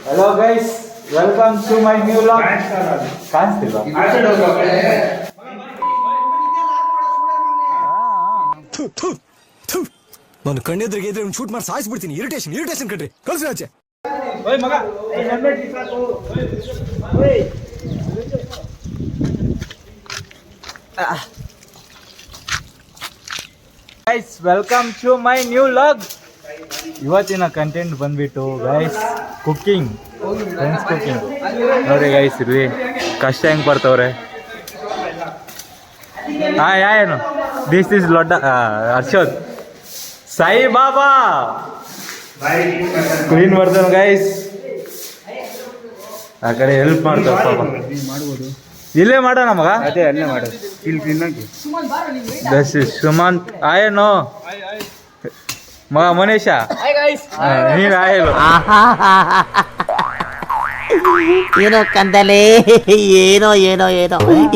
Hello guys, welcome to my new vlog. ಕಾಣಿಸ್ತಿಲ್ವಾ? ನಾನು ಕಣ್ಣೆದ್ರಿಗೆ ಇದ್ರೆ ಒಂದು ಶೂಟ್ ಮಾಡಿ ಸಾಯಿಸ್ಬಿಡ್ತೀನಿ. ಇರಿಟೇಷನ್ ಕಣ್ರಿ, ಕಳ್ಸಿ ಆಚೆ. Guys welcome to my new vlog. ಇವತ್ತಿನ ಕಂಟೆಂಟ್ ಬಂದ್ಬಿಟ್ಟು ಗೈಸ್ ಕುಕ್ಕಿಂಗ್, ಫ್ರೆಂಡ್ಸ್ ಕುಕ್ಕಿಂಗ್. ನೋಡಿ ಗೈಸ್ ಇಲ್ಲಿ ಕಷ್ಟ ಹೆಂಗೆ ಬರ್ತವ್ರೆ. ಏನು ದಿಸ್ ಇಸ್ ಲೊಡ್ಡ ಹರ್ಷದ್ ಸಾಯಿ ಬಾಬಾ ಕ್ಲೀನ್ ಮಾಡ್ತಾನೆ ಗೈಸ್. ಆ ಕಡೆ ಹೆಲ್ಪ್ ಮಾಡ್ತಾವ ಪಾಪ. ಇಲ್ಲೇ ಮಾಡೋಣ ಮಗ, ಅದೇ ಅಲ್ಲೇ ಮಾಡೋದು. ದಸ್ ಇಸ್ ಸುಮಂತ್. ಆಯೇನು ಮಗ ಮನೇಶ, ನೀನು ಆಯಲು ಏನೋ ಕಂದಲೆ, ಏನೋ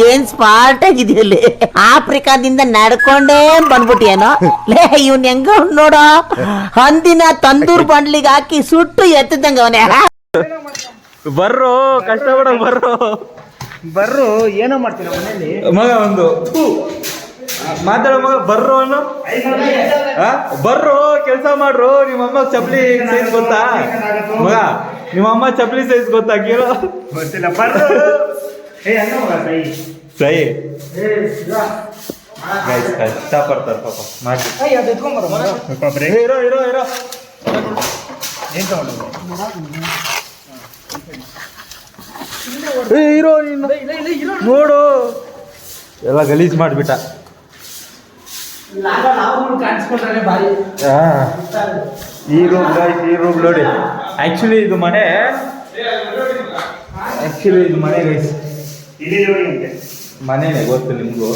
ಏನ್ ಸ್ಪಾಟ್ ಆಗಿದೆಯಲ್ಲಿ. ಆಫ್ರಿಕಾದಿಂದ ನಡ್ಕೊಂಡೇ ಬಂದ್ಬಿಟ್ಟಿಯೇನೋ ಲೇ. ಇವ್ನ ಹೆಂಗ ನೋಡೋ, ಹಂದಿನ ತಂದೂರ್ ಬಂಡ್ಲಿಗೆ ಹಾಕಿ ಸುಟ್ಟು ಎತ್ತಿದಂಗ ಅವನೇ. ಬರ್ರೋ ಕಷ್ಟಪಡ ಬರ್ರೋ ಏನೋ ಮಾಡ್ತೀರ ಮನೇಲಿ ಮಗ. ಒಂದು ಮಾತಾಡೋ ಮಗ, ಬರ್ರೋ ಅನ್ನು ಬರ್ರೋ ಕೆಲಸ ಮಾಡ್ರು. ನಿಮ್ಮಮ್ಮ ಚಪ್ಪಲಿ ಸೈಜ್ ಗೊತ್ತಾ ಮಗ? ನಿಮ್ಮಮ್ಮ ಚಪ್ಪಲಿ ಸೈಜ್ ಗೊತ್ತಾ? ಕೇಳೋ ಗೊತ್ತಿಲ್ಲ. ಬರ್ರೋ ಸೈ ಕಷ್ಟ ಪಡ್ತಾರ ಪಾಪ ಮಾಡಿ. ಇರೋ ಏನ್ ತಗೊಂಡು ಹೀರೋ ನೀನು ನೋಡು, ಎಲ್ಲ ಗಲೀಜ್ ಮಾಡಿಬಿಟ್ಟ. ಈ ರೂಮ್ ನೋಡಿ. ಆಕ್ಚುಲಿ ಇದು ಮನೆ ಗೈಸ್, ಮನೆನೇ ಗೊತ್ತು ನಿಮ್ಗೂ.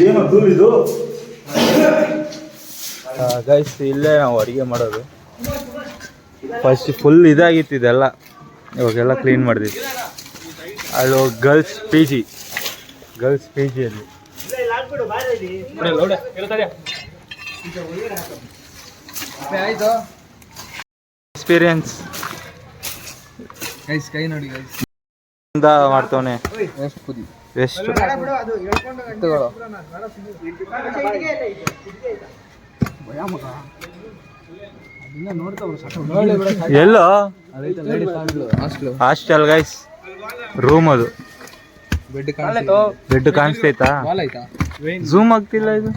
ಏನೋ ಧೂಳು ಇದು ಗೈಸ್. ಇಲ್ಲೇ ನಾವು ಅಡುಗೆ ಮಾಡೋದು. ಫಸ್ಟ್ ಫುಲ್ ಇದಾಗಿತ್ತು ಇದೆಲ್ಲ, ಇವಾಗೆಲ್ಲ ಕ್ಲೀನ್ ಮಾಡಿದ್ವಿ. ಅಲ್ಲೋ ಗರ್ಲ್ಸ್ ಪಿ ಜಿಯಲ್ಲಿ ಎಕ್ಸ್ಪೀರಿಯನ್ಸ್ ಕೈ ನೋಡಿ ಮಾಡ್ತವನೆ. ಎಷ್ಟು ಎಲ್ಲೋ ಹಾಸ್ಟೆಲ್ ಗೈಸ್, ರೂಮ್ ಅದು. ಬೆಡ್ ಕಾಣಿಸ್ತೈತಾ? ಝೂಮ್ ಆಗ್ತಿಲ್ಲ ಇದು.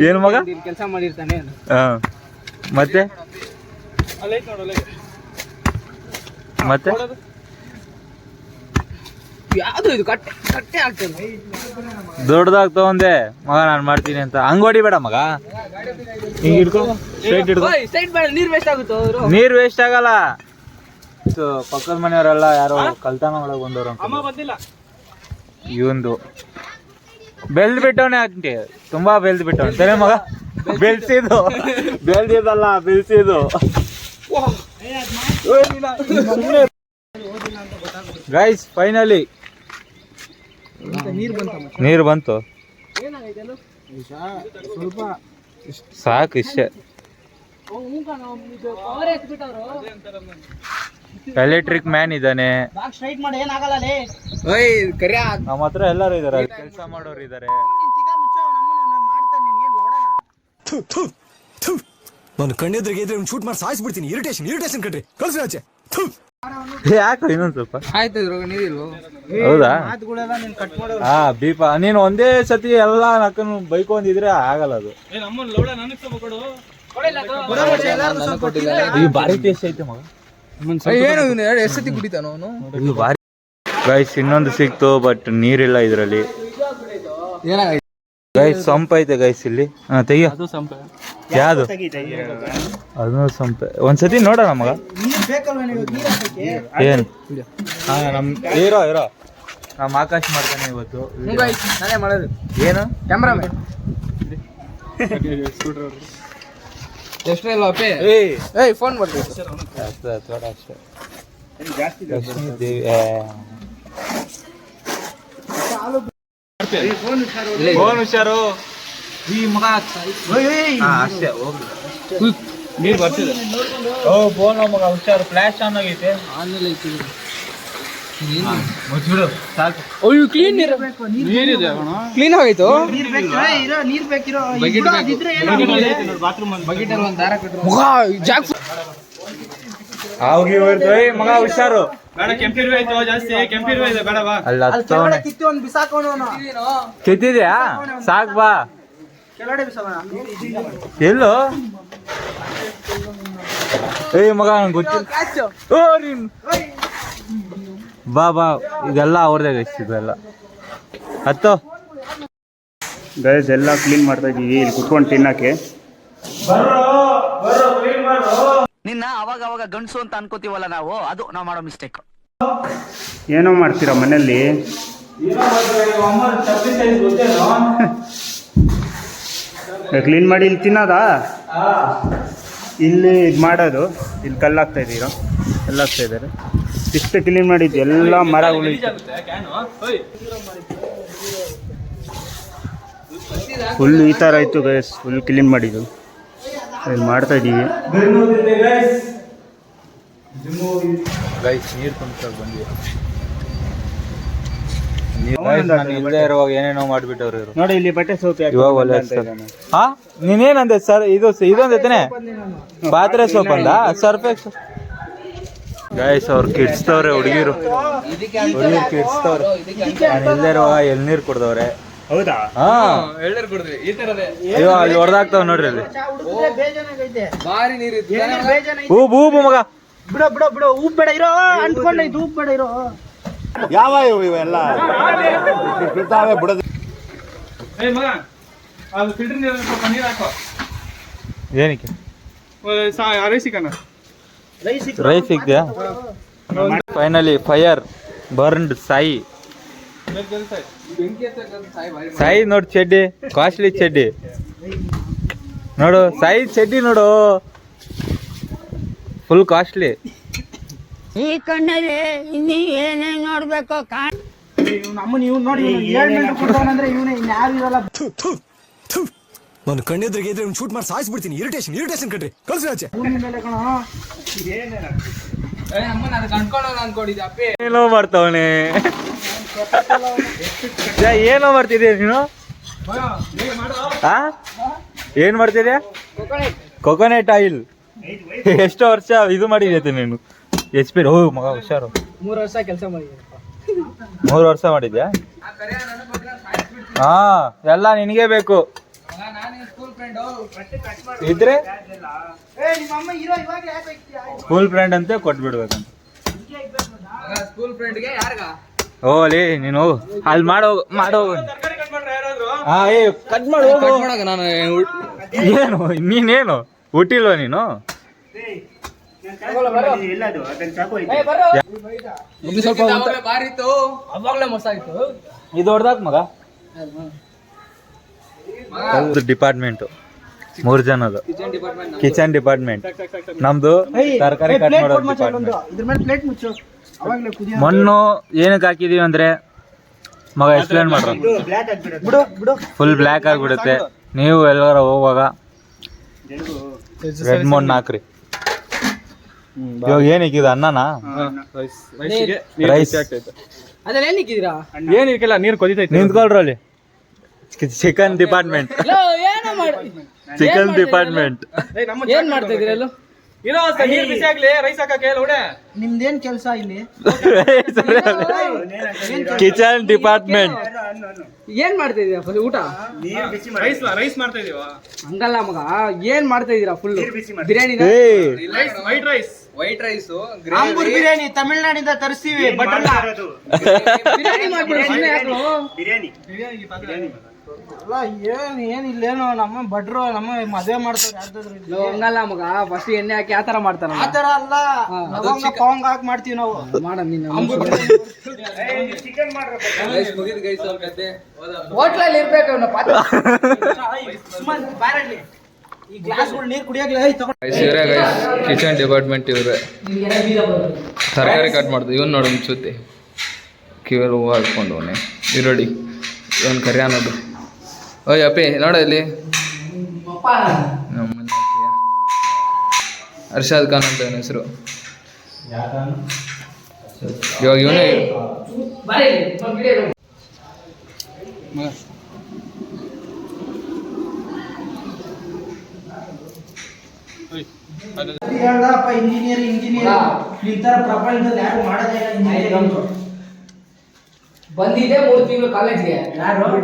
ಏನು ಮಗ ಕೆಲಸ ಮಾಡಿರ್ತಾನೆ. ಮತ್ತೆ ಯಾವ್ದು ಇದು ಕಟ್ಟೆ ಆಗ್ತದೆ. ದೊಡ್ಡದಾಗ್ ತಗೊಂಡೆ ಮಗ, ನಾನು ಮಾಡ್ತೀನಿ ಅಂತ. ಹಂಗ್ ಹೊಡಿಬೇಡ ಮಗ, ಹಿಂಗ್ ಹಿಡ್ಕೊ, ಸ್ಟ್ರೈಟ್ ಹಿಡ್ಕೊ. ನೀರ್ ವೇಸ್ಟ್ ಆಗಲ್ಲ. ಪಕ್ಕದ ಮನೆಯವರೆಲ್ಲ ಯಾರೋ ಕಲ್ತಾನ ಒಳಗೆ ಬಂದವ್ರು ಇವಂದು ಬೆಲ್ದ್ ಬಿಟ್ಟವನೇ ಅಂತೆ, ತುಂಬಾ ಬೆಲ್ದ್ ಬಿಟ್ಟವನ್ ಸರಿ ಮಗ. ಬೆಲ್ದಿದಲ್ಲ ಬೆಲ್ಸಿದು. ಗೈಸ್ ಫೈನಲಿ ನೀರು ಬಂತು. ಸಾಕು ಇಷ್ಟೇ. ಎಲೆಕ್ಟ್ರಿಕ್ ಮ್ಯಾನ್ ಇದ್ದಾನೆ ನಮ್ಮ ಹತ್ರ, ಎಲ್ಲರೂ ಇದಾರೆ, ಕೆಲಸ ಮಾಡೋರು ಇದಾರೆ. ನಾನು ಕಣ್ಣೆದ್ರಿಗೆ ಇದ್ರೆ ಒಂದು ಶೂಟ್ ಮಾಡಿ ಸಾಯಿಸ್ಬಿಡ್ತೀನಿ. ಇರಿಟೇಷನ್ ಕಣ್ರಿ, ಕಳ್ಸಿ ಆಚೆ. ಯಾಕೆ ಇನ್ನೊಂದು ಸ್ವಲ್ಪ ಆಯ್ತು ನೀರಿಲ್ವ? ಹೌದಾ? ಬೀಪ ನೀನು ಒಂದೇ ಸತಿ ಎಲ್ಲ ನಕ್ಕನು ಬೈಕೊಂಡಿದ್ರೆ ಆಗಲ್ಲ ಅದು. ಈಗ ಭಾರಿ ಟೇಸ್ಟ್ ಐತೆ ಮಗ. ಎಷ್ಟು ಸತಿ ಕುಡಿತಾನ ಅವನು? ಇದು ಭಾರಿ ಗೈಸ್. ಇನ್ನೊಂದು ಸಿಕ್ತು ಬಟ್ ನೀರಿಲ್ಲ ಇದರಲ್ಲಿ. ಗೈಸ್ ಸಂಪ ಐತೆ ಗೈಸ್ ಇಲ್ಲಿ. ತೆಗಿಯ ಯಾವುದು? ಅದನ್ನು ಸಂಪೆ. ಒಂದ್ಸತಿ ನೋಡೋಣ ಮಗ. ಏನ್ ನಮ್ ಇರೋ ನಮ್ಮ ಆಕಾಶ್ ಮಾಡ್ತಾನೆ ಇವತ್ತು. ನಾನೇ ಮಾಡೋದು. ಏನು ಕ್ಯಾಮ್ರಾಮನ್ ಎಷ್ಟೇ ಇಲ್ಲ ಅಪ್ಪೆ. ಏಯ್ ಫೋನ್ ಮಾಡ್ತೀವಿ ಅಷ್ಟೇ. ಲಕ್ಷ್ಮೀ ದೇವಿ ಫೋನ್ ಹುಷಾರು ಈ ಮಗ ಅಷ್ಟೇ ಹೋಗ್ಲಿ ನೀರು ಬರ್ತಿದೆ. ಓ ಫೋನ್ ಮಗ ಹುಷಾರು ಫ್ಲಾಶ್ ಆನ್ ಆಗೈತೆ ಮುಚ್ಚಿಬಿಡು ಸಾಕು. ಅಯ್ಯೋ ಕ್ಲೀನ್ ನೀರಿದೆ ಕ್ಲೀನ್ ಆಗೈತು. ಹೋಗಿ ಹೋಯ್ತು ಮಗ ಹುಷಾರು. ಅಲ್ಲ ಕಿತ್ತಿದ್ಯಾ ಸಾಕ್ ಬಾ. ಎಲ್ಲೋ ಮಗ ನಂಗೆ ಗೊತ್ತಿಲ್ಲ. ಓ ನೀನ್ ಬಾ ಬಾ ಇದೆಲ್ಲ ಅವ್ರದೇ ಇದೆಲ್ಲ ಹತ್ತು ಗೈಸ್ ಎಲ್ಲ ಕ್ಲೀನ್ ಮಾಡ್ತಾ ಇದೀವಿ ಇಲ್ಲಿ ಕುತ್ಕೊಂಡು ತಿನ್ನಕ್ಕೆ. ನಿನ್ನ ಅವಾಗ ಅವಾಗ ಗಂಡಸು ಅಂತ ಅನ್ಕೋತೀವಲ್ಲ ನಾವು, ಅದು ನಾವು ಮಾಡೋ ಮಿಸ್ಟೇಕ್. ಏನೋ ಮಾಡ್ತೀರಾ ಮನೇಲಿ? ಕ್ಲೀನ್ ಮಾಡಿ ಇಲ್ಲಿ ತಿನ್ನೋದಾ? ಇಲ್ಲಿ ಇದು ಮಾಡೋದು, ಇಲ್ಲಿ ಕಲ್ಲಾಗ್ತಾ ಇದ್ದೀರಾ, ಕಲ್ಲಾಗ್ತಾ ಇದ್ದಾರೆ. ಇಷ್ಟು ಕ್ಲೀನ್ ಮಾಡಿದ್ದು ಎಲ್ಲ ಮರಗಳು ಫುಲ್ ಈ ಥರ ಇತ್ತು ಗೈಸ್. ಫುಲ್ ಕ್ಲೀನ್ ಮಾಡಿದ್ದು ಇಲ್ಲಿ ಮಾಡ್ತಾ ಇದ್ದೀವಿ. ನೀರು ತುಂಬಿಸೋಕೆ ಬಂದ್ವಿ. ಇಲ್ಲದೆ ಇರುವಾಗ ಏನೇನೋ ಮಾಡ್ಬಿಟ್ಟವ್ರು ಇವರು. ನೋಡಿ ಇಲ್ಲಿ ಬಟ್ಟೆ ಸೋಪ್ ಇವಾಗ ಒಳ್ಳೆ ಹಾ ನೀನೇನಂದೆ ಸರ್? ಇದೊಂದೈತೇನೆ ಪಾತ್ರೆ ಸೋಪ್ ಅಂದ ಸರ್ಫ್ ಗೈಸ್. ಅವ್ರು ಕಿಡ್ಸ್ತವ್ರೆ ಹುಡುಗಿರು ಕಿಡ್ಸ್ತವ್ರೆ. ಇಲ್ಲದೆ ಇರುವಾಗ ಎಳ್ನೀರು ಕೊಡ್ದವ್ರೆ. ಹೌದಾ? ಹಾ ಎಳ್ನೀರು ಕುಡಿದ್ರಿ ಈ ತರದೇ. ಅಯ್ಯೋ ಅಲ್ಲಿ ಹೊಡೆದಾಗ್ತಾವ ನೋಡ್ರಿ ಅಲ್ಲಿ. ಭಾರಿ ನೀರಿತ್ತು. ಹೂಬು ಮಗ ಬಿಡೋ ಬಿಡೋ ಬಿಡೋ ಉಪ್ಪು ಬೇಡ ಇರೋ ಅಂಟ್ಕೊಂಡೈದು ಉಪ್ಪು ಬೇಡ ಇರೋ. ಯಾವ ಇವೆಲ್ಲ ಬಿಡೋದು? ಮಗ ಅದು ಫಿಲ್ಟರ್ ನೀರು ಸ್ವಲ್ಪ ನೀರು ಹಾಕೋ. ಏನಕ್ಕೆ ರೈಸ್ ಸಿಗ್ದ್ಯಾ? Finally fire burned Sai. Sai ನೋಡು ಚಡ್ಡಿ, ಕಾಸ್ಟ್ಲಿ ಚಡ್ಡಿ ನೋಡು. ಸಾಯಿ ಚಡ್ಡಿ ನೋಡು, ಫುಲ್ ಕಾಸ್ಟ್ಲಿ. ಈ ಕಣ್ಣಲ್ಲಿ ಇನ್ನೀ ಏನೇನ್ ನೋಡ್ಬೇಕು ನಮ್ಮನ್ನ ಇವ್ನು ನೋಡಿ ಕೊಡ್ತಾವಂದ್ರೆ ಇವನೇ ಇನ್ಯಾರು ಇರಲ್ಲ. ನಾನು ಕಣ್ಣೆದ್ರಿಗೆ ಇದ್ರೆ ಶೂಟ್ ಮಾಡಿ ಸಾಯಿಸ್ಬಿಡ್ತೀನಿ. ಇರಿಟೇಷನ್ ಕಣ್ರಿ, ಕಳ್ಸಿ ಆಚೆ. ಭೂಮಿ ಮೇಲೆ ಕಣ ಅಮ್ಮನ ಅದಕ್ಕೆ ಅನ್ಕೊಳ್ಳೋಣ ಅನ್ಕೊಂಡಿದ್ದೆ ಅಪ್ಪಿ. ಏನೋ ಮಾಡ್ತಾವನೆ. ಏನೋ ಮಾಡ್ತಿದ್ಯಾ ನೀನು? ಏನ್ ಮಾಡ್ತಿದ್ಯಾ? Coconut oil. ಎಷ್ಟು ವರ್ಷ ಇದು ಮಾಡಿದ್ಯಾ ನೀನು? HP ಓ ಮಗ ಹುಷಾರು. 3 ವರ್ಷ ಕೆಲಸ ಮಾಡಿದ್ದೀನಿ. 3 ವರ್ಷ ಮಾಡಿದ್ಯಾ? ಹಾ ಎಲ್ಲ ನಿನಗೆ ಬೇಕು ಇದ್ರೆ ಸ್ಕೂಲ್ ಫ್ರೆಂಡ್ ಅಂತ ಕೊಟ್ಬಿಡ್ಬೇಕಂತ. ಸ್ಕೂಲ್ ಫ್ರೆಂಡ್ಗೆ ಯಾರ್ಗ? ಓಲಿ ನೀನು ಅಲ್ಲಿ ಮಾಡೋ ಹಾ ಕಟ್ ಮಾಡು. ನಾನು ಏನು ನೀನೇನು ಹುಟ್ಟಿಲ್ವ ನೀನು? ಸ್ವಲ್ಪ ಬಾರಿತ್ತು ಅವಾಗ್ಲೇ ಮೋಸ ಆಯ್ತು. ಇದು ಹೊಡ್ದಾಕ ಮಗ. ಡಿಪಾರ್ಟ್ಮೆಂಟ್ 3 ಜನದು ಕಿಚನ್ ಡಿಪಾರ್ಟ್ಮೆಂಟ್. ನಮ್ದು ತರಕಾರಿ ಕಟ್ ಮಾಡೋದು ಡಿಪಾರ್ಟ್ಮೆಂಟ್. ಇದ್ರ ಮೇಲೆ ಪ್ಲೇಟ್ ಮುಚ್ಚು. ಅವಾಗಲೇ ಕುದಿಯ ಮಣ್ಣು ಏನಕ್ಕೆ ಹಾಕಿದೀವಿ ಅಂದ್ರೆ ಮಗ ಎಕ್ಸ್ಪ್ಲೇನ್ ಮಾಡ್ರ. ಬಿಡು ಬಿಡು. ಫುಲ್ ಬ್ಲ್ಯಾಕ್ ಆಗಿಬಿಡುತ್ತೆ. ನೀವು ಎಲ್ಲಾರ ಹೋಗುವಾಗ ರೆಡ್ ಮಣ್ಣು ಹಾಕ್ರಿ. ಇವಾಗ ಏನಿಕ್ಕಿದ ಅನ್ನನಾ? ರೈಸ್. ಅದ್ರಲ್ಲಿ ಏನ್ ಇಕ್ಕಿದೀರಾ? ಏನಿಕ್ಕಿಲ್ಲ, ನೀರು ಕೊದಿತೈತೆ. ನಿಂತ್ಕೊಳ್ರಲ್ಲಿ. Chicken department. Chicken department. ಏನ್ ಮಾಡ್ತಾ ಇದೀರ? ನೀರು ಬಿಸಿ ಆಗ್ಲಿ, ರೈಸ್ ಹಾಕಕ್ಕೆ ಲೌಡೆ. ನಿಮ್ದೇನ್ ಕೆಲಸ ಇಲ್ಲಿ? Kitchen department. ಏನ್ ಮಾಡ್ತಾ ಇದೀರಾ ಫುಲ್ ಊಟ? ರೈಸ್ ಮಾಡ್ತಾ ಇದೀವ. ಹಂಗಲ್ಲ ಮಗ, ಏನ್ ಮಾಡ್ತಾ ಇದೀರಾ? Full biryani. White rice Ambur biryani ತಮಿಳ್ನಾಡಿಂದ ತರಿಸ್ತೀವಿ. ಬಟರ್ ಬಿರಿಯಾನಿ ಮಾಡ್ಬಿಡು ಸುಮ್ಮನೆ. ಅಲ್ಲ ಏನಿಲ್ಲೇನೋ ನಮ್ಮ ಭಟ್ರು ನಮ್ಮ ಮದುವೆ ಮಾಡ್ತಾರೆ. ಹಂಗಲ್ಲ ಮಗ, ಫಸ್ಟ್ ಎಣ್ಣೆ ಹಾಕಿ ಆತರ ಮಾಡ್ತಾರ. ಆತರ ಅಲ್ಲ, ಪಾವಂಗ್ ಹಾಕಿ ಮಾಡ್ತೀವಿ ನಾವು. ಮಾಡ ಹೋಟ್ಲಲ್ಲಿ ಇರ್ಬೇಕು. ಈ ಗ್ಲಾಸ್ಗಳು ನೀರು ಕುಡಿಯಾಗ್ಲೇ ಕಿಚನ್ ಡಿಪಾರ್ಟ್ಮೆಂಟ್ ಇವ್ರೆ. ತರಕಾರಿ ಕಟ್ ಮಾಡ್ದು. ಇವನ್ ನೋಡು ಮುಚ್ಚುತ್ತೆ ಕಿವಿಯಲ್ಲಿ ಹೂವು ಹಾಕೊಂಡು ಈರುಳ್ಳಿ ಇವನ್ ಕರಿಯ ನೋಡು. ಓಯ್ ಅಪ್ಪಿ ನೋಡ ಇಲ್ಲಿ ನಮ್ಮನೆ ಅಪ್ಪಯ್ಯ. ಅರ್ಷಾದ್ ಖಾನ್ ಅಂತ ಇವನ ಹೆಸರು. ಇವಾಗ ಇವನೇ ಇಂಜಿನಿಯರಿಂಗ್ ನಿಂತರ ಪ್ರಪಂಚದಲ್ಲಿ ಯಾರು ಮಾಡೋದೇ ಇಲ್ಲ ಇಂಜಿನಿಯರಿಂಗ್. ಬಂದಿದೆ 3 ತಿಂಗಳು ಕಾಲೇಜ್ಗೆ. ಯಾರು ಯಾರು 3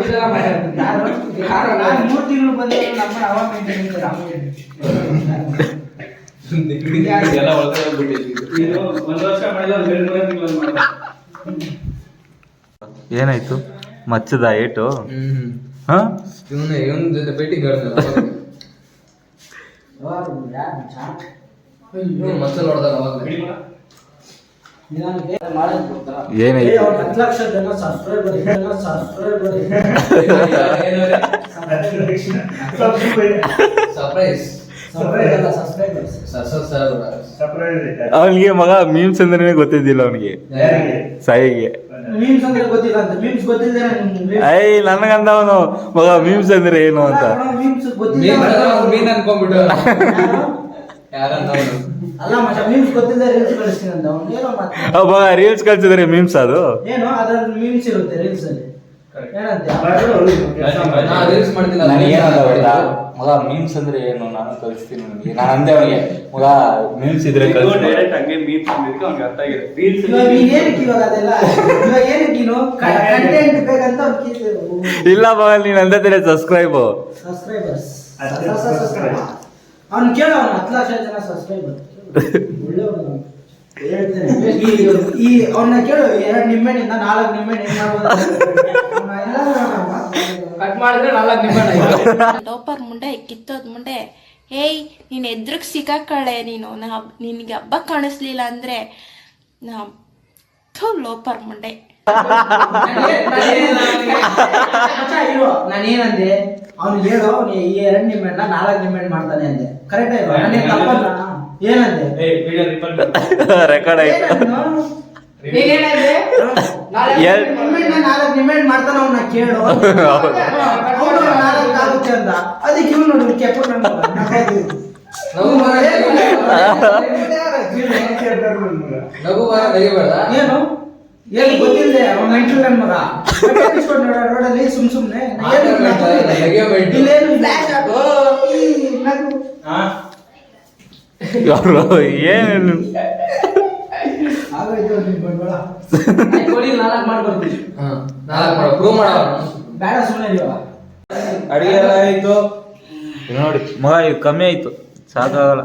ತಿಂಗಳು ಬಂದಿಲ್ಲ. ನಮ್ಮ ಅವ ಮೇಂಟೈನ್ ಏನಾಯ್ತು ಮಚ್ಚದ ಏಟು? ಇವನ ಜೊತೆ ಭೇಟಿ ಮಚ್ಚಲ್ ಹೊಡೆದಾಗ ಏನಾಯ್ತು? 10 ಲಕ್ಷ ಜನ ಸಬ್ಸ್ಕ್ರೈಬರ್ ಸರ್ಪ್ರೈಸ್ ಅವನಿಗೆ ಮಗ ಮೀಮ್ಸ್ ಅಂದ್ರೆ ಗೊತ್ತಿದ್ದಿಲ್ಲ ಅವನಿಗೆ. ಸಾಯಿಗೆ ಮೀಮ್ಸ್ ಅಂದ್ರೆ ಗೊತ್ತಿಲ್ಲ ಅಂತ. ಮೀಮ್ಸ್ ಗೊತ್ತಿಲ್ಲ ಐ ನನಗಂದ ಅವನು ಮಗ ಮೀಮ್ಸ್ ಅಂದ್ರೆ ಏನು ಅಂತ. ಮೀಮ್ಸ್ ಗೊತ್ತಿಲ್ಲ ಮೀನ್ ಅನ್ಕೊಂಡ್ಬಿಟ್ಟು ಯಾರನ್ನ ಅಲ್ಲ ಮಚ್ಚ ಮೀಮ್ಸ್ ಗೊತ್ತಿಲ್ಲ ರೀಲ್ಸ್ ಕಳಿಸ್ತೀನಿ ಅಂತ ಅವನು ಏನೋ ಮಾತು. ಮಗ ರೀಲ್ಸ್ ಕಳ್ಸಿದ್ರೆ ಮೀಮ್ಸ್ ಅದು ಏನು ಅದ್ರಲ್ಲಿ ಮೀಮ್ಸ್ ಇರುತ್ತೆ ರೀಲ್ಸ್ ಅಲ್ಲಿ. ಏನಂತೆ ರೀಲ್ಸ್ ಮಾಡ್ತಿಲ್ಲ. ಮಗ ಮೀಮ್ಸ್ ಅಂದ್ರೆ ಏನು ನಾನು ಕಳಿಸ್ತೀನಿ ನನಗೆ. ನಾನು ಅಂದೆ ಅವನಿಗೆ ಮಗ ಮೀಮ್ಸ್ ಇದ್ರೆ ಇವಾಗ ನೀನ್ ಏನಕ್ಕೆ ಇವಾಗ ಅದೆಲ್ಲ ಇವಾಗ ಏನಕ್ಕೆ ನೀನು ಕಂಟೆಂಟ್ ಬೇಕಂತ ಇಲ್ಲ ಮಗ ನೀನ್ ಅಂದೇ ಸಬ್ಸ್ಕ್ರೈಬ್ ಸಬ್ಸ್ಕ್ರೈಬರ್ಸ್ ಅವ್ನು ಕೇಳ. ಅವ್ನು 10 ಲಕ್ಷ ಜನ ಸಬ್ಸ್ಕ್ರೈಬರ್ ಒಳ್ಳೆಯವನು ಹೇಳ್ತೇನೆ. ಈ ಅವನ್ನ ಕೇಳು 2 ನಿಂಬೆಹಣ್ಣಿಂದ 4 ನಿಂಬೆಹಣ್ಣು ಹೆಂಗ್ ಕಟ್ ಮಾಡಿದ್ರೆ 4 ನಿಂಬೆಹಣ್ಣು. ಲೋಪರ್ ಮುಂಡೆ ಕಿತ್ತೋದ್ ಮುಂಡೆ ಏಯ್ ನೀನ್ ಎದ್ರಗ್ ಸಿಕ್ಕಾಕಳೆ ನೀನು. ನಿನ್ಗೆ ಹಬ್ಬ ಕಾಣಿಸ್ಲಿಲ್ಲ ಅಂದ್ರೆ ಲೋಪರ್ ಮುಂಡೆ. ನಾನೇನಂದೆ ಅವ್ನಿಗೆ ಹೇಳು ಈ 2 ನಿಂಬೆಹಣ್ಣ 4 ನಿಂಬೆಹಣ್ಣು ಮಾಡ್ತಾನೆ ಅಂದೆ. ಕರೆಕ್ಟ್ ಆಯ್ತು. ನಾನೇ ತಪ್ಪಲ್ಲ. ಏನಂದೆ ರೆಕಾರ್ಡ್ ಆಯ್ತು. ನೀನೇನಂದೆ 4 ನಿಂಬೆಹಣ್ಣು ಮಾಡ್ತಾನ ಅವನ್ನ ಕೇಳು. ಅವ್ನು 4 ಆಗುತ್ತೆ ಅಂತ. ಅದಕ್ಕೆ ಇವ್ನು ನೋಡಿ ಕೆಪ್ಪ ಏನು ಏನು ಗೊತ್ತಿಲ್ಲದೆ ಅವ್ನ ಎಂಟ್ರಿ ನನ್ನ ಮಗ ರೋಡಲ್ಲಿ ಸುಮ್ನೆ ಇಲ್ಲೇನು ಫ್ಲಾಶ್ ಆಗೋ ಏನು ಆಗೋಯ್ತು ನಿನ್ ಬಂಡವಾಳ. 4 ಮಾಡ್ಕೊಡ್ತೀವಿ. ಬೇಡ ಸುಮ್ಮನೆ ಇದೀವ. ಅಡಿಗೆ ಎಲ್ಲ ಆಯ್ತು ನೋಡಿ ಮಗ. ಇದು ಕಮ್ಮಿ ಆಯ್ತು ಸಾಕಾಗಲ್ಲ.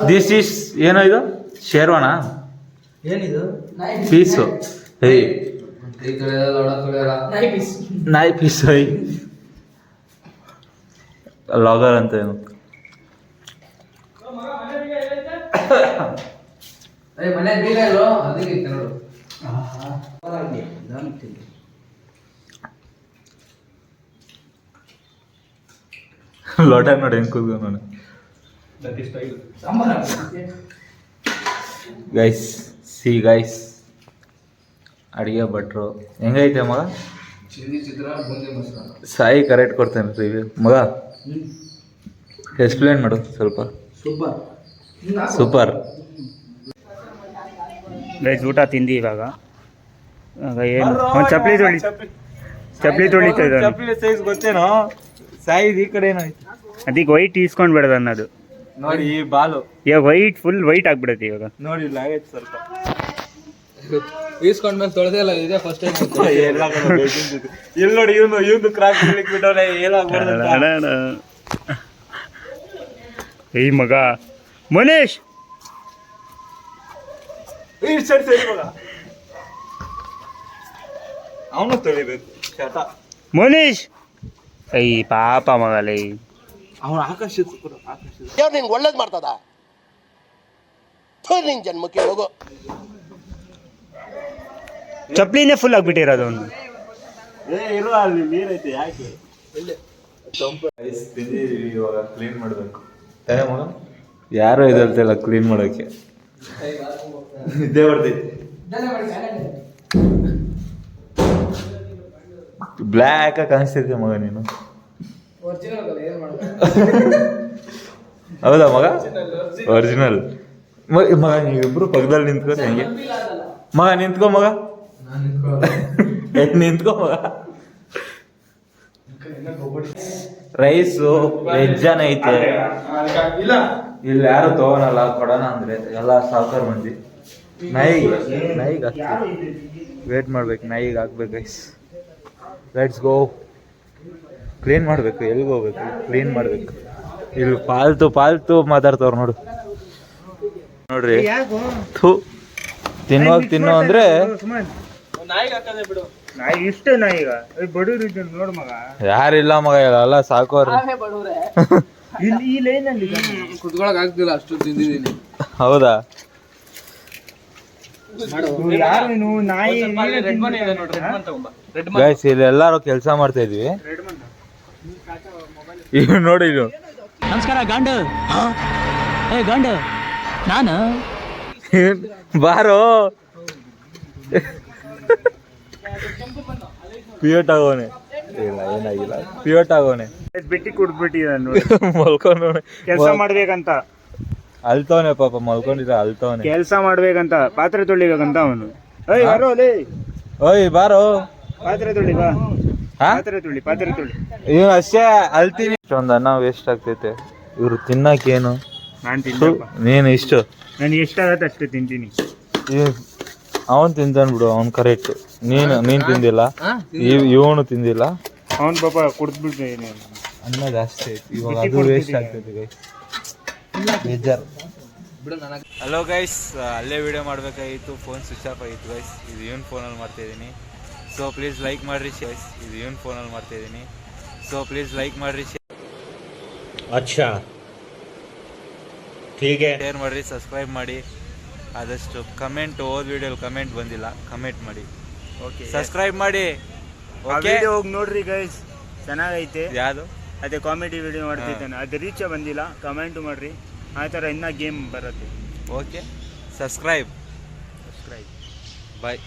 ದಿಸ್ ಈಸ್ ಏನೋ ಇದು ಶೇರ್ವಾನ ಏನಿದು ಪೀಸು. ಏಯ್ ನಾಯಿ ಪೀಸ್ ಐ ಲಾಗರ್ ಅಂತ ಏನು ಮನೆ ಬೀಗ ಅದಕ್ಕೆ ನೋಡು. ಲೋಟ ನೋಡಿ ಹೆಂಗ್ ಕೂದ ನೋಡಿ ಗೈಸ್. ಸಿ ಗೈಸ್ ಅಡಿಗೆ ಭಟ್ರು ಹೆಂಗೈತೆ ಮಗ? ಸಾಯಿ ಕರೆಕ್ಟ್ ಕೊಡ್ತೇನೆ ರಿವ್ಯೂ ಮಗ. ಎಕ್ಸ್ಪ್ಲೇನ್ ಮಾಡು ಸ್ವಲ್ಪ. ಸೂಪರ್ ಗೈಸ್ ಊಟ ತಿಂದು ಇವಾಗ ಏನು ಚಪ್ಪಲಿ ತೊಳಿತಾ ಇದ್ದಾನೆ. ಚಪ್ಪಲಿ ಸೈಜ್ ಗೊತ್ತೇನೋ ಸೈಜ್ ಈ ಕಡೆ ಏನಾಯ್ತು ಅದಕ್ಕೆ ವೈಟ್ ಈಸ್ಕೊಂಡ್ಬಿಡೋದು ಅನ್ನೋದು ನೋಡಿ. ಈ ಬಾಲು ಇವಾಗ ವೈಟ್ ಫುಲ್ ವೈಟ್ ಆಗ್ಬಿಡತ್ತೆ ಇವಾಗ. ನೋಡಿ ಇಲ್ಲ ಆಗೈತೆ ಸ್ವಲ್ಪ. ಈಸ್ಕೊಂಡ್ಮೇಲೆ ತೊಳೆದೇ ಇಲ್ಲ. ಇದೇ ಫಸ್ಟ್ ಟೈಮ್. ಇಲ್ಲಿ ನೋಡಿ ಇವನು ಕ್ರಾಕ್ ಬಿಟ್ಟವ್ರೆ. ಈ ಮಗ ಮನೇಶ್ ಅವನು ತೊಳಿಬೇಕು ಶಟ. ಮನೀಶ್ ಐ ಪಾಪ ಮಗಲೇ. ಅವನು ಆಕರ್ಷಿತ ಯಾರು ನಿನ್ಗೆ ಒಳ್ಳೇದು ಮಾಡ್ತದ? ನಿನ್ ಜನ್ಮಕ್ಕೆ ಹೋಗೋ. ಚಪ್ಲಿನೇ ಫುಲ್ ಆಗ್ಬಿಟ್ಟಿರೋದು ಅವನು. ಇರೋ ಅಲ್ಲಿ ನೀರೈತೆ ಯಾಕೆ ತಿಂದಿದ್ದೀವಿ. ಇವಾಗ ಕ್ಲೀನ್ ಮಾಡಬೇಕು ತಾನೇ ಮಗ. ಯಾರು ಇದಲ್ತಿಲ್ಲ ಕ್ಲೀನ್ ಮಾಡೋಕ್ಕೆ. ನಿದ್ದೆ ಬರ್ತೈತಿ. ಬ್ಲ್ಯಾಕ್ ಕಾಣಿಸ್ತಿದ್ದೆ ಮಗ ನೀನು. ಹೌದಾ ಮಗ? ಒರಿಜಿನಲ್ ಮಗ. ನೀವಿಬ್ರು ಪಕ್ಕದಲ್ಲಿ ನಿಂತ್ಕೊಂಡು ಹೆಂಗೆ ಮಗ? ನಿಂತ್ಕೋ ಮಗ, ನಿಂತ್ಕೋ ಮಗ. ರೈಸು ವೆಜ್ಜಾನ ಐತೆ. ಇಲ್ಲಿ ಯಾರು ತಗೋನಲ್ಲ, ಕೊಡೋಣ ಅಂದ್ರೆ ಎಲ್ಲ ಸಾವುಕಾರ ಮಂದಿ. ನಾಯಿಗೆ ವೇಟ್ ಮಾಡ್ಬೇಕು, ನಾಯಿಗೆ ಹಾಕ್ಬೇಕು ಗೈಸ್. Let's go. ಕ್ಲೀನ್ ಮಾಡ್ಬೇಕು. ಎಲ್ಲಿಗೆ ಹೋಗ್ಬೇಕು? ಕ್ಲೀನ್ ಮಾಡ್ಬೇಕು. ಇಲ್ಲಿ ಪಾಲ್ತು ಮಾತಾಡ್ತವ್ರು ನೋಡ್ರಿ. ಥೂ, ತಿನ್ನು ಅಂದ್ರೆ ನಾಯಿ ಇಷ್ಟ ನಾಯಿಗ ಬಡವ್ರು ಇದ್ದಾರೆ ನೋಡು ಮಗ. ಯಾರಿಲ್ಲ ಮಗ, ಎಲ್ಲ ಸಾಕೋರು. ಇಲ್ಲಿ ಈ ಲೈನಲ್ಲಿ ಕುತ್ಕೊಳಕ್ ಆಗ್ತಿಲ್ಲ, ಅಷ್ಟು ತಿಂದಿದ್ದೀನಿ. ಹೌದಾ? ಯಾರು ನೀನು? ನಾಯಿ ಗೈಸ್ ಇಲ್ಲಿ ಎಲ್ಲಾರು ಕೆಲಸ ಮಾಡ್ತಾ ಇದ್ವಿ. ಇವ್ ನೋಡಿ ಇದು. ನಮಸ್ಕಾರ ಗಂಡು. ಗಂಡು ನಾನು ಬಾರೋ. ಪಿಯೋಟ್ ಆಗೋನೆ. ಇಲ್ಲ, ಏನಾಗಿಲ್ಲ. ಪಿಯೋಟ್ ಆಗೋನೆ. ಬಿಟ್ಟಿ ಕುಡ್ಬಿಟ್ಟಿದ್ದಾನೆ ನೋಡಿ. ಮಲ್ಕೊಂಡು ಕೆಲಸ ಮಾಡ್ಬೇಕಂತ ಅಲ್ತವನೆ ಪಾಪ, ಮಲ್ಕೊಂಡಿರ ಅಲ್ತವನೆ. ಕೆಲಸ ಮಾಡ್ಬೇಕಂತ, ಪಾತ್ರೆ ತೊಳಿಬೇಕಂತ ಅವನು. ಓಯ್ ಬಾರೋ, ಪಾತ್ರೆ ತೊಳಿ ಬಾ. ಪಾತ್ರೆ ತೊಳಿ. ಇವ್ ಅಷ್ಟೇ ಅಲ್ತೀನಿ. ಇಷ್ಟೊಂದು ಅನ್ನ ವೇಸ್ಟ್ ಆಗ್ತೈತೆ. ಇವ್ರು ತಿನ್ನಕೇನು? ನಾನು ತಿಂತಪ್ಪ. ನೀನು ಇಷ್ಟು ನನಗೆ ಎಷ್ಟಾಗತ್ತೆ ಅಷ್ಟು ತಿಂತೀನಿ. ಅವನ್ ತಿಂತಾನ್ ಬಿಡು, ಅವ್ನು ಕರೆಕ್ಟ್. ನೀನ್ ತಿಂದಿಲ್ಲ, ಇವನು ತಿಂದಿಲ್ಲ. ಅವನ್ ಪಾಪ ಕುಡ್ದ್ಬಿಟ್ಟು ಅನ್ನ ಜಾಸ್ತಿ ಐತಿ ಇವಾಗ, ಅದು ವೇಸ್ಟ್ ಆಗ್ತೈತಿ ಗೈಸ್. ಬೇಜಾರು. ಹಲೋ ಗೈಸ್, ಅಲ್ಲೇ ವಿಡಿಯೋ ಮಾಡ್ಬೇಕಾಗಿತ್ತು, ಫೋನ್ ಸ್ವಿಚ್ ಆಫ್ ಆಗಿತ್ತು ಗೈಸ್. ಇದು ಇವನ್ ಫೋನಲ್ಲಿ ಮಾಡ್ತಾ ಇದ್ದೀನಿ. ಸೊ ಪ್ಲೀಸ್ ಲೈಕ್ ಮಾಡ್ರಿ ಗೈಸ್. ಇದು ಇವನ್ ಫೋನಲ್ಲಿ ಮಾಡ್ತಾ ಇದ್ದೀನಿ. ಸೊ ಪ್ಲೀಸ್ ಲೈಕ್ ಮಾಡ್ರಿ, ಶೇರ್ ಮಾಡ್ರಿ, ಸಬ್ಸ್ಕ್ರೈಬ್ ಮಾಡಿ. ಆದಷ್ಟು ಕಮೆಂಟ್, ಹೋದ ವಿಡಿಯೋಲಿ ಕಮೆಂಟ್ ಬಂದಿಲ್ಲ, ಕಮೆಂಟ್ ಮಾಡಿ. ಓಕೆ, ಸಬ್ಸ್ಕ್ರೈಬ್ ಮಾಡಿ. ವಿಡಿಯೋ ಹೋಗಿ ನೋಡ್ರಿ ಗೈಸ್, ಚೆನ್ನಾಗೈತೆ. ಯಾವುದು? ಅದೇ ಕಾಮಿಡಿ ವಿಡಿಯೋ ಮಾಡ್ತಿದ್ದಾನೆ, ಅದು ರೀಚ್ ಬಂದಿಲ್ಲ, ಕಮೆಂಟ್ ಮಾಡ್ರಿ. ಆ ಥರ ಇನ್ನೂ ಗೇಮ್ ಬರುತ್ತೆ. Okay, subscribe. ಬಾಯ್.